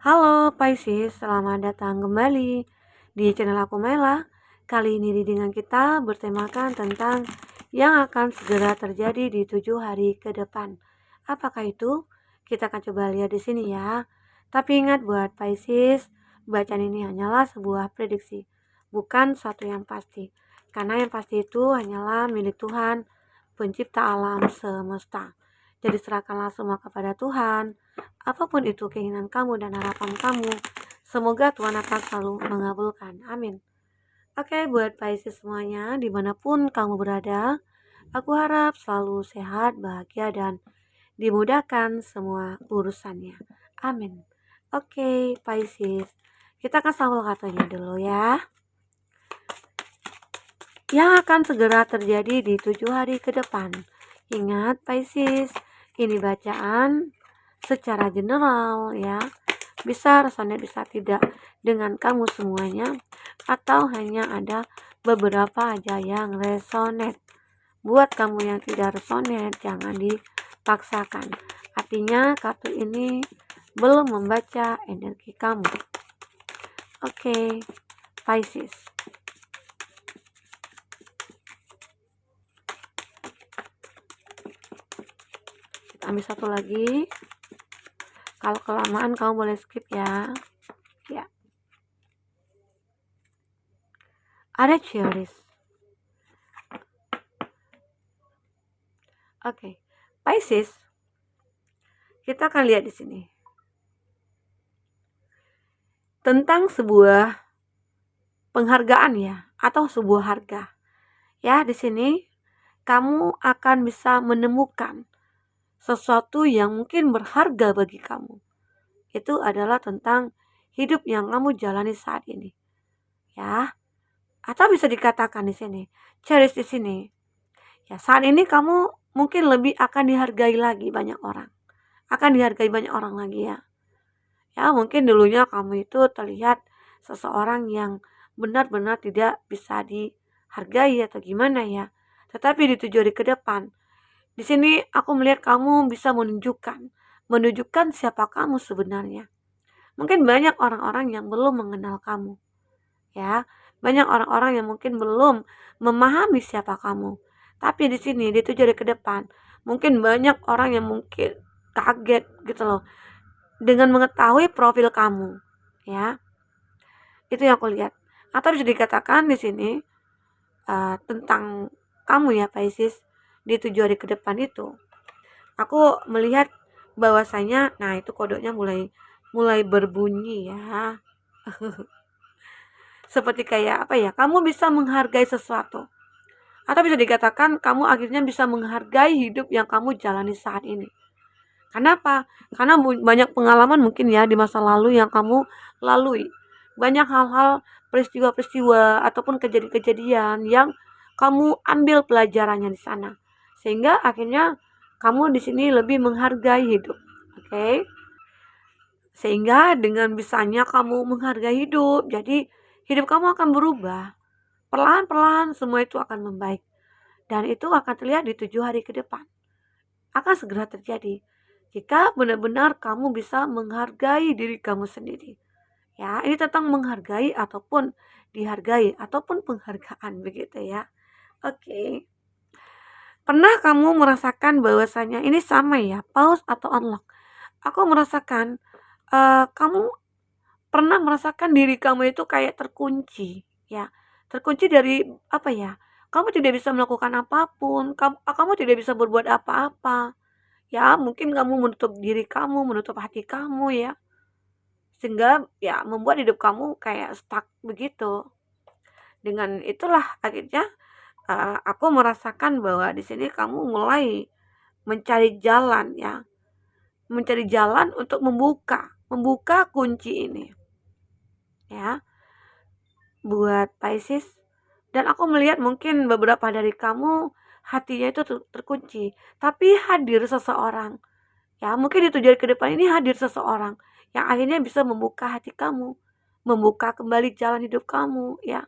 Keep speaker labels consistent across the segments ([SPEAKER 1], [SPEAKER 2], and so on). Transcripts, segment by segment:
[SPEAKER 1] Halo Pisces, selamat datang kembali di channel aku Mela. Kali ini readingan kita bertemakan tentang yang akan segera terjadi di 7 hari ke depan. Apakah itu? Kita akan coba lihat di sini ya. Tapi ingat buat Pisces, bacaan ini hanyalah sebuah prediksi, bukan suatu yang pasti. Karena yang pasti itu hanyalah milik Tuhan, pencipta alam semesta. Jadi serahkanlah semua kepada Tuhan. Apapun itu keinginan kamu dan harapan kamu, semoga Tuhan akan selalu mengabulkan. Amin. Oke, buat Pisces semuanya, dimanapun kamu berada, aku harap selalu sehat, bahagia, dan dimudahkan semua urusannya. Amin. Oke, Pisces, kita akan sambung katanya dulu ya. Yang akan segera terjadi di 7 hari ke depan. Ingat Pisces, ini bacaan secara general ya. Bisa resonate, bisa tidak dengan kamu semuanya, atau hanya ada beberapa aja yang resonate. Buat kamu yang tidak resonate, jangan dipaksakan. Artinya kartu ini belum membaca energi kamu. Oke, Pisces. Kita ambil satu lagi. Kalau kelamaan kamu boleh skip ya. Ya. Ada Cherries. Oke. Pisces. Kita akan lihat di sini. Tentang sebuah penghargaan ya, atau sebuah harga. Ya, di sini kamu akan bisa menemukan sesuatu yang mungkin berharga bagi kamu. Itu adalah tentang hidup yang kamu jalani saat ini. Ya. Atau bisa dikatakan di sini, cherish di sini. Ya, saat ini kamu mungkin lebih akan dihargai lagi banyak orang. Akan dihargai banyak orang lagi ya. Ya, mungkin dulunya kamu itu terlihat seseorang yang benar-benar tidak bisa dihargai atau gimana ya. Tetapi di 7 hari ke depan, di sini aku melihat kamu bisa menunjukkan siapa kamu sebenarnya. Mungkin banyak orang-orang yang belum mengenal kamu. Ya, banyak orang-orang yang mungkin belum memahami siapa kamu. Tapi di sini di 7 hari ke depan, mungkin banyak orang yang mungkin kaget gitu loh dengan mengetahui profil kamu. Ya, itu yang aku lihat. Atau bisa dikatakan di sini tentang kamu ya Pisces, di 7 hari ke depan itu aku melihat bahwasanya, nah itu kodenya mulai berbunyi ya. Seperti kayak apa ya, kamu bisa menghargai sesuatu, atau bisa dikatakan kamu akhirnya bisa menghargai hidup yang kamu jalani saat ini. Kenapa? Karena banyak pengalaman mungkin ya di masa lalu yang kamu lalui, banyak hal-hal, peristiwa-peristiwa ataupun kejadian-kejadian yang kamu ambil pelajarannya di sana, sehingga akhirnya kamu di sini lebih menghargai hidup. Oke? Sehingga dengan bisanya kamu menghargai hidup, jadi hidup kamu akan berubah. Perlahan-perlahan semua itu akan membaik. Dan itu akan terlihat di 7 hari ke depan. Akan segera terjadi. Jika benar-benar kamu bisa menghargai diri kamu sendiri. Ya, ini tentang menghargai ataupun dihargai ataupun penghargaan begitu ya. Oke. Pernah kamu merasakan bahwasanya ini sama ya, pause atau unlock. Aku merasakan kamu pernah merasakan diri kamu itu kayak terkunci ya. Terkunci dari apa ya? Kamu tidak bisa melakukan apapun, kamu tidak bisa berbuat apa-apa. Ya, mungkin kamu menutup diri kamu, menutup hati kamu ya. Sehingga ya membuat hidup kamu kayak stuck begitu. Dengan itulah akhirnya aku merasakan bahwa di sini kamu mulai mencari jalan ya. Mencari jalan untuk membuka kunci ini. Ya. Buat Pisces, dan aku melihat mungkin beberapa dari kamu hatinya itu terkunci, tapi hadir seseorang ya, mungkin di 7 hari ke depan ini hadir seseorang yang akhirnya bisa membuka hati kamu, membuka kembali jalan hidup kamu ya,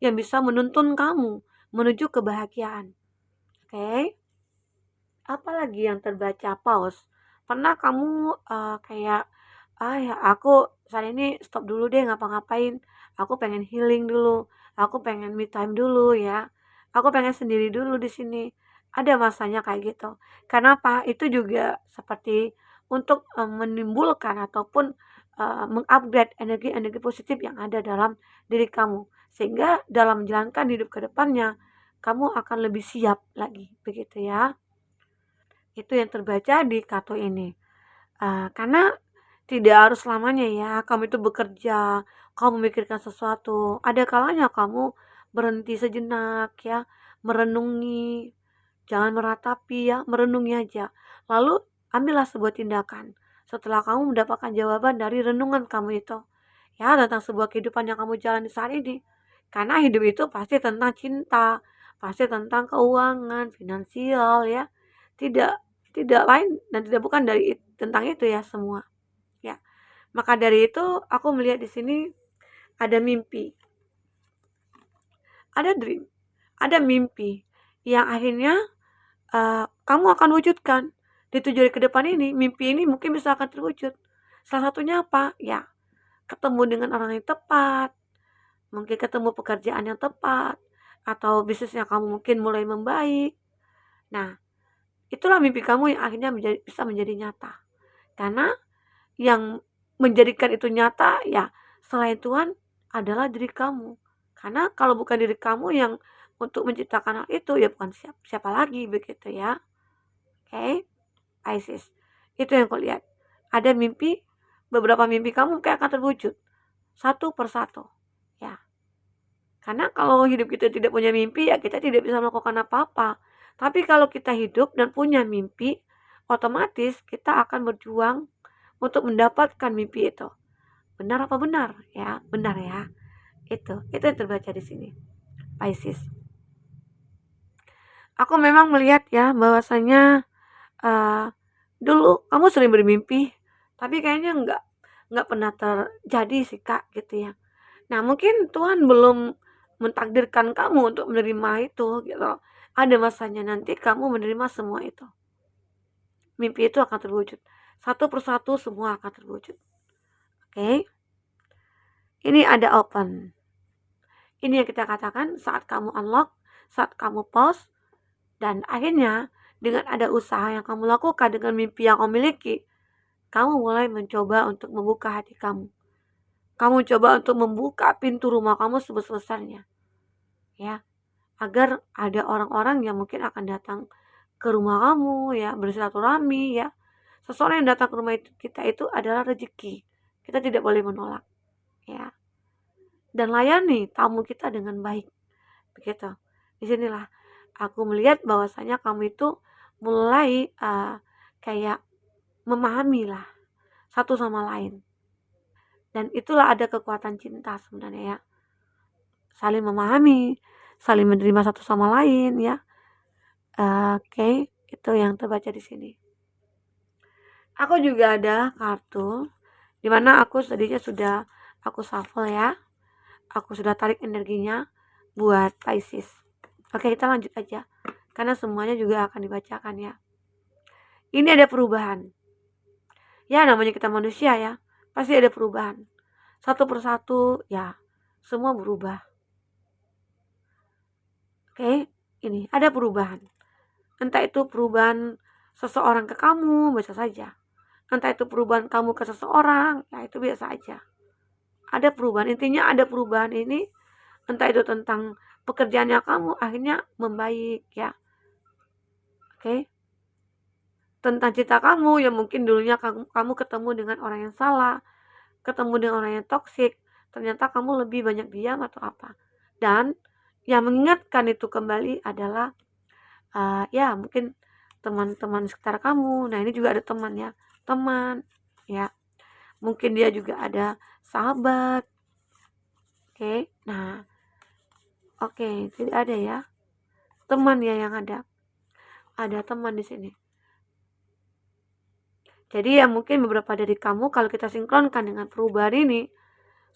[SPEAKER 1] yang bisa menuntun kamu menuju kebahagiaan. Oke. Apalagi yang terbaca pause, pernah kamu kayak Ya aku saat ini stop dulu deh ngapa-ngapain, aku pengen healing dulu, aku pengen me time dulu ya, aku pengen sendiri dulu di sini. Ada masanya kayak gitu. Kenapa? Itu juga seperti untuk menimbulkan ataupun mengupgrade energi-energi positif yang ada dalam diri kamu. Sehingga dalam menjalankan hidup ke depannya, kamu akan lebih siap lagi, begitu ya. Itu yang terbaca di kartu ini. Karena tidak harus selamanya ya kamu itu bekerja, kamu memikirkan sesuatu. Ada kalanya kamu berhenti sejenak ya, merenungi, jangan meratapi ya, merenungi aja. Lalu ambillah sebuah tindakan. Setelah kamu mendapatkan jawaban dari renungan kamu itu, ya tentang sebuah kehidupan yang kamu jalani saat ini. Karena hidup itu pasti tentang cinta, pasti tentang keuangan, finansial ya. Tidak tidak lain dan tidak bukan dari tentang itu ya semua. Ya. Maka dari itu aku melihat di sini ada mimpi, ada dream, ada mimpi yang akhirnya kamu akan wujudkan di 7 hari ke depan ini. Mimpi ini mungkin bisa akan terwujud. Salah satunya apa? Ya, ketemu dengan orang yang tepat, mungkin ketemu pekerjaan yang tepat, atau bisnisnya kamu mungkin mulai membaik. Nah, itulah mimpi kamu yang akhirnya bisa menjadi nyata. Karena yang menjadikan itu nyata ya selain Tuhan adalah diri kamu. Karena kalau bukan diri kamu yang untuk menciptakan hal itu ya bukan siapa lagi begitu ya. Oke, Pisces. Itu yang kulihat. Ada mimpi, beberapa mimpi kamu kayak akan terwujud satu persatu. Ya. Karena kalau hidup kita tidak punya mimpi ya kita tidak bisa melakukan apa-apa. Tapi kalau kita hidup dan punya mimpi, otomatis kita akan berjuang untuk mendapatkan mimpi itu. Benar apa benar? Ya, benar ya. Itu yang terbaca di sini. Pisces. Aku memang melihat ya bahwasanya dulu kamu sering bermimpi, tapi kayaknya nggak pernah terjadi sih Kak gitu ya. Nah mungkin Tuhan belum mentakdirkan kamu untuk menerima itu gitu. Ada masanya nanti kamu menerima semua itu. Mimpi itu akan terwujud. Satu persatu semua akan terwujud. Oke. Ini ada open. Ini yang kita katakan saat kamu unlock, saat kamu pause, dan akhirnya dengan ada usaha yang kamu lakukan dengan mimpi yang kamu miliki, kamu mulai mencoba untuk membuka hati kamu. Kamu coba untuk membuka pintu rumah kamu sebesar-besarnya. Ya, agar ada orang-orang yang mungkin akan datang ke rumah kamu ya, bersilaturahmi ya. Seseorang yang datang ke rumah kita itu adalah rezeki. Kita tidak boleh menolak ya. Dan layani tamu kita dengan baik. Begitu. Disinilah aku melihat bahwasanya kamu itu mulai kayak memahami lah satu sama lain. Dan itulah ada kekuatan cinta sebenarnya ya. Saling memahami, saling menerima satu sama lain ya. Oke, itu yang terbaca di sini. Aku juga ada kartu dimana aku tadinya sudah aku shuffle ya. Aku sudah tarik energinya buat Pisces. Oke, kita lanjut aja. Karena semuanya juga akan dibacakan ya. Ini ada perubahan. Ya, namanya kita manusia ya. Pasti ada perubahan. Satu persatu ya, semua berubah. Oke, ini ada perubahan. Entah itu perubahan seseorang ke kamu, biasa saja. Entah itu perubahan kamu ke seseorang, ya itu biasa aja. Ada perubahan, intinya ada perubahan ini. Entah itu tentang pekerjaannya kamu, akhirnya membaik ya. Oke. Tentang cinta kamu yang mungkin dulunya kamu ketemu dengan orang yang salah, ketemu dengan orang yang toksik, ternyata kamu lebih banyak diam atau apa. Dan yang mengingatkan itu kembali adalah ya mungkin teman-teman sekitar kamu. Nah ini juga ada teman ya, teman ya. Mungkin dia juga ada sahabat. Oke. Nah, oke, tidak ada ya. Teman ya yang ada. Ada teman di sini. Jadi ya mungkin beberapa dari kamu kalau kita sinkronkan dengan perubahan ini,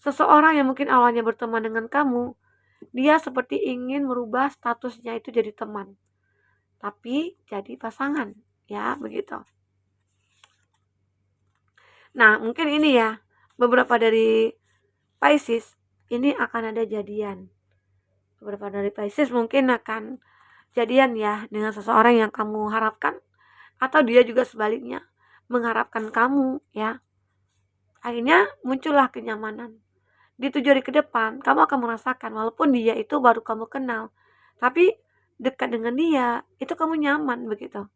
[SPEAKER 1] seseorang yang mungkin awalnya berteman dengan kamu, dia seperti ingin merubah statusnya itu jadi teman. Tapi jadi pasangan, ya begitu. Nah, mungkin ini ya, beberapa dari Pisces ini akan ada jadian. Beberapa dari Pisces mungkin akan jadian ya dengan seseorang yang kamu harapkan, atau dia juga sebaliknya mengharapkan kamu ya. Akhirnya muncullah kenyamanan. Di 7 hari ke depan kamu akan merasakan walaupun dia itu baru kamu kenal, tapi dekat dengan dia itu kamu nyaman begitu.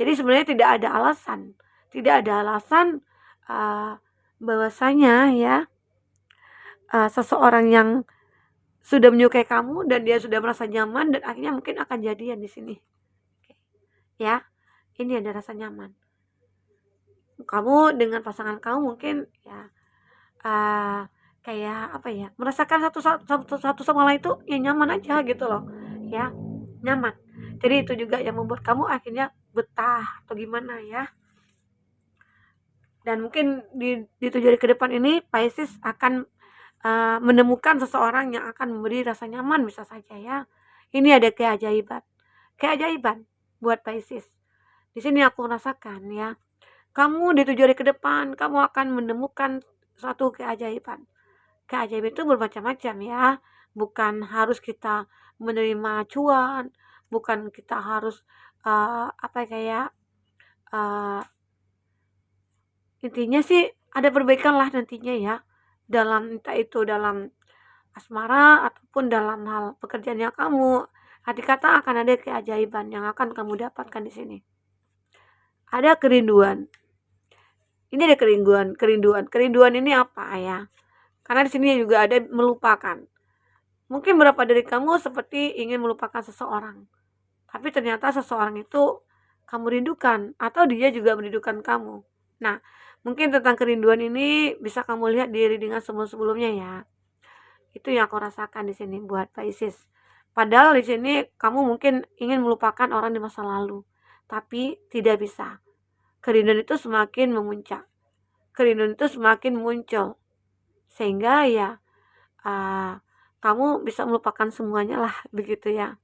[SPEAKER 1] Jadi sebenarnya tidak ada alasan bahwasanya ya seseorang yang sudah menyukai kamu dan dia sudah merasa nyaman dan akhirnya mungkin akan jadian di sini. Ya, ini ada rasa nyaman. Kamu dengan pasangan kamu mungkin ya kayak apa ya, merasakan satu sama lain itu ya nyaman aja gitu loh ya, nyaman. Jadi itu juga yang membuat kamu akhirnya betah atau gimana ya. Dan mungkin di 7 hari ke depan ini Pisces akan menemukan seseorang yang akan memberi rasa nyaman bisa saja ya. Ini ada keajaiban buat Pisces. Di sini aku rasakan ya, kamu di 7 hari ke depan kamu akan menemukan suatu keajaiban. Keajaiban itu bermacam-macam ya, bukan harus kita menerima cuan, bukan kita harus intinya sih ada perbaikan lah nantinya ya, dalam entah itu dalam asmara ataupun dalam hal pekerjaannya kamu. Arti kata akan ada keajaiban yang akan kamu dapatkan di sini. Ada kerinduan. Ini ada kerinduan ini apa ya? Karena di sini juga ada melupakan. Mungkin beberapa dari kamu seperti ingin melupakan seseorang, tapi ternyata seseorang itu kamu rindukan atau dia juga merindukan kamu. Nah, mungkin tentang kerinduan ini bisa kamu lihat di readingan sebelum-sebelumnya ya. Itu yang aku rasakan di sini buat Pisces. Padahal di sini kamu mungkin ingin melupakan orang di masa lalu, tapi tidak bisa. Kerinduan itu semakin memuncak. Kerinduan itu semakin muncul. Sehingga ya kamu bisa melupakan semuanya lah begitu ya.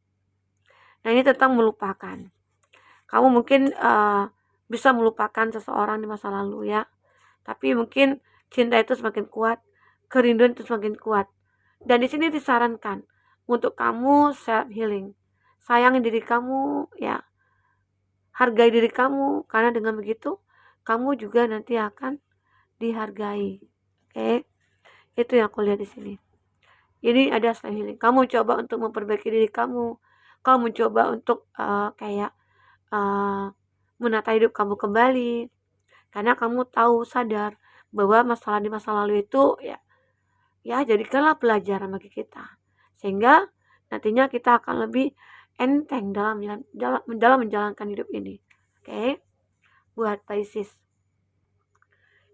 [SPEAKER 1] Nah, ini tentang melupakan. Kamu mungkin bisa melupakan seseorang di masa lalu ya. Tapi mungkin cinta itu semakin kuat, kerinduan itu semakin kuat. Dan di sini disarankan untuk kamu self healing. Sayangi diri kamu ya. Hargai diri kamu karena dengan begitu kamu juga nanti akan dihargai. Oke. Itu yang aku lihat di sini. Ini ada self healing. Kamu coba untuk memperbaiki diri kamu. Kamu coba untuk menata hidup kamu kembali. Karena kamu tahu, sadar bahwa masalah di masa lalu itu ya jadikanlah pelajaran bagi kita. Sehingga nantinya kita akan lebih enteng dalam menjalankan hidup ini. Oke. Buat Pisces.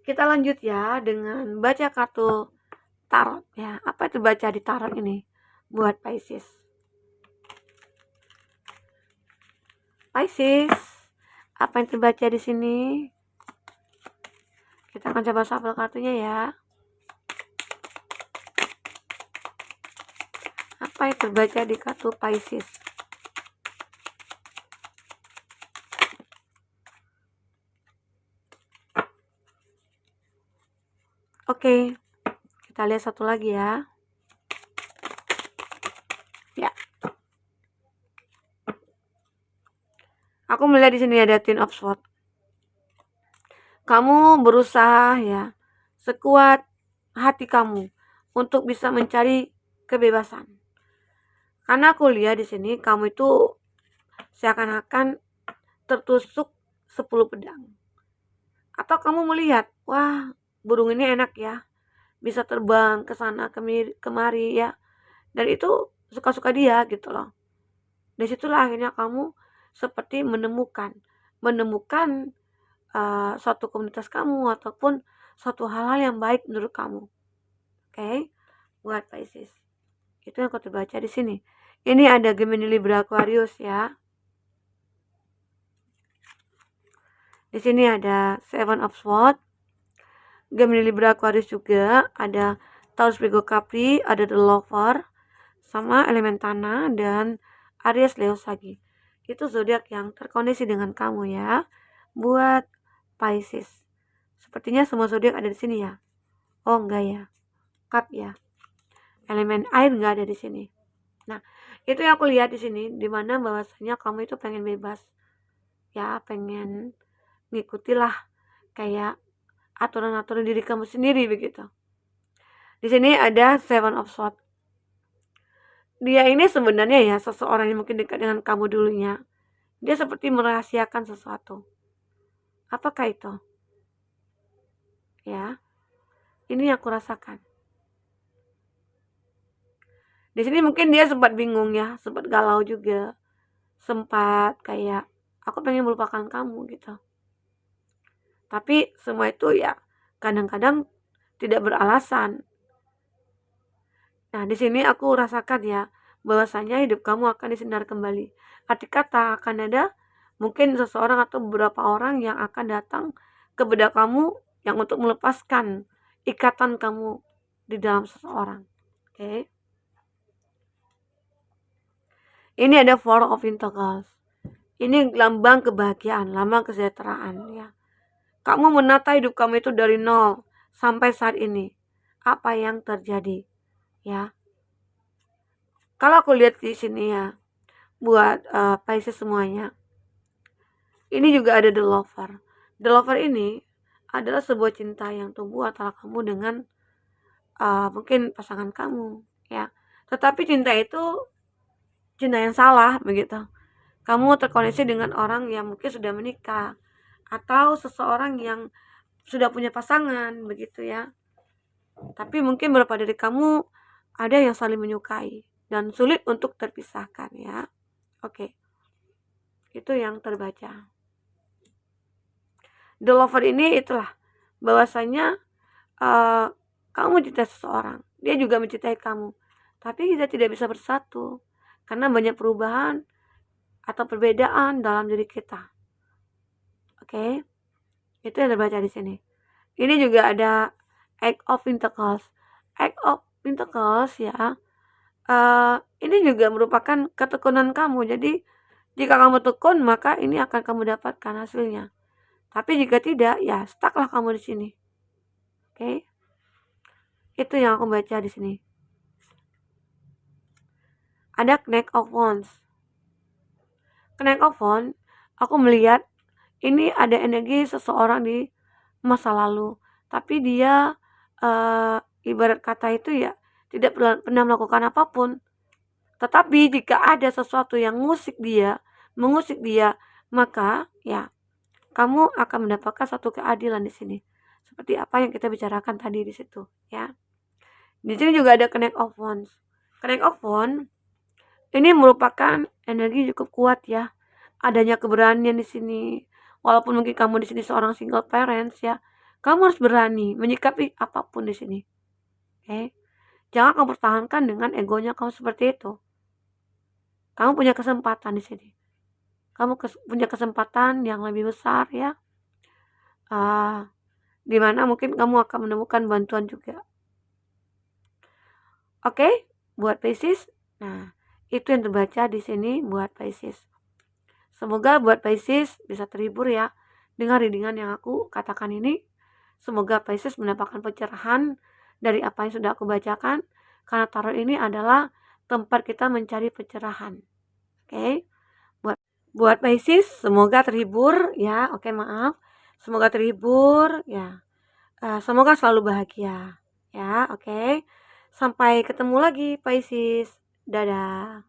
[SPEAKER 1] Kita lanjut ya dengan baca kartu tarot ya. Apa itu baca di tarot ini buat Pisces? Pisces, apa yang terbaca di sini? Kita akan coba shuffle kartunya ya. Apa yang terbaca di kartu Pisces? Oke, kita lihat satu lagi ya. Ya. Aku melihat di sini ada Ten of Swords. Kamu berusaha ya, sekuat hati kamu untuk bisa mencari kebebasan. Karena aku lihat di sini kamu itu seakan-akan tertusuk 10 pedang. Atau kamu melihat, wah, burung ini enak ya, bisa terbang ke sana kemari ya, dan itu suka-suka dia gitu loh. Dari situlah akhirnya kamu seperti menemukan suatu komunitas kamu ataupun suatu hal-hal yang baik menurut kamu. Oke, buat Pisces. Itu yang aku terbaca di sini. Ini ada Gemini, Libra, Aquarius ya. Di sini ada Seven of Swords, Gemini, Libra, Aquarius juga, ada Taurus, Virgo, Capri, ada The Lover, sama elemen tanah, dan Aries, Leo, Sagi. Itu zodiak yang terkoneksi dengan kamu ya, buat Pisces. Sepertinya semua zodiak ada di sini ya. Oh enggak ya, cup ya. Elemen air enggak ada di sini. Nah, itu yang aku lihat di sini, dimana bahwasanya kamu itu pengen bebas. Ya, pengen ngikutilah kayak aturan-aturan diri kamu sendiri begitu. Di sini ada Seven of Swords. Dia ini sebenarnya ya seseorang yang mungkin dekat dengan kamu dulunya. Dia seperti merahasiakan sesuatu. Apakah itu? Ya, ini yang aku rasakan. Di sini mungkin dia sempat bingung ya, sempat galau juga, sempat kayak aku pengen melupakan kamu gitu. Tapi semua itu ya kadang-kadang tidak beralasan. Nah, di sini aku rasakan ya bahwasanya hidup kamu akan disinar kembali. Arti kata akan ada mungkin seseorang atau beberapa orang yang akan datang ke benak kamu yang untuk melepaskan ikatan kamu di dalam seseorang. Oke. Ini ada Four of Pentacles. Ini lambang kebahagiaan, lambang kesejahteraan ya. Kamu menata hidup kamu itu dari nol sampai saat ini. Apa yang terjadi? Ya. Kalau aku lihat di sini ya, buat Pisces semuanya. Ini juga ada The Lover. The Lover ini adalah sebuah cinta yang tumbuh antara kamu dengan mungkin pasangan kamu, ya. Tetapi cinta itu cinta yang salah begitu. Kamu terkoneksi dengan orang yang mungkin sudah menikah atau seseorang yang sudah punya pasangan begitu ya. Tapi mungkin beberapa dari kamu ada yang saling menyukai dan sulit untuk terpisahkan ya. Oke. Itu yang terbaca. The Lover ini itulah bahwasanya kamu mencintai seseorang, dia juga mencintai kamu, tapi kita tidak bisa bersatu karena banyak perubahan atau perbedaan dalam diri kita. Oke, itu yang terbaca di sini. Ini juga ada Eight of Pentacles. Eight of Pentacles ya, ini juga merupakan ketekunan kamu. Jadi jika kamu tekun maka ini akan kamu dapatkan hasilnya. Tapi jika tidak, ya stucklah kamu di sini. Oke, itu yang aku baca di sini. Ada Knight of Wands. Knight of Wands, aku melihat ini ada energi seseorang di masa lalu, tapi dia ibarat kata itu ya tidak pernah melakukan apapun. Tetapi jika ada sesuatu yang mengusik dia, maka ya kamu akan mendapatkan satu keadilan di sini. Seperti apa yang kita bicarakan tadi di situ, ya. Di sini juga ada Knight of Wands. Knight of Wands ini merupakan energi cukup kuat ya. Adanya keberanian di sini. Walaupun mungkin kamu di sini seorang single parents ya, kamu harus berani menyikapi apapun di sini. Oke. Jangan kamu pertahankan dengan egonya kamu seperti itu. Kamu punya kesempatan di sini. Kamu punya kesempatan yang lebih besar ya. Dimana mungkin kamu akan menemukan bantuan juga. Oke, buat Pisces. Nah, itu yang terbaca di sini buat Pisces. Semoga buat Pisces bisa terhibur ya dengan readingan yang aku katakan ini. Semoga Pisces mendapatkan pencerahan dari apa yang sudah aku bacakan, karena tarot ini adalah tempat kita mencari pencerahan. Oke. Buat Pisces semoga terhibur ya. Oke, maaf. Semoga terhibur ya. Semoga selalu bahagia ya. Oke. Sampai ketemu lagi Pisces. Dadah.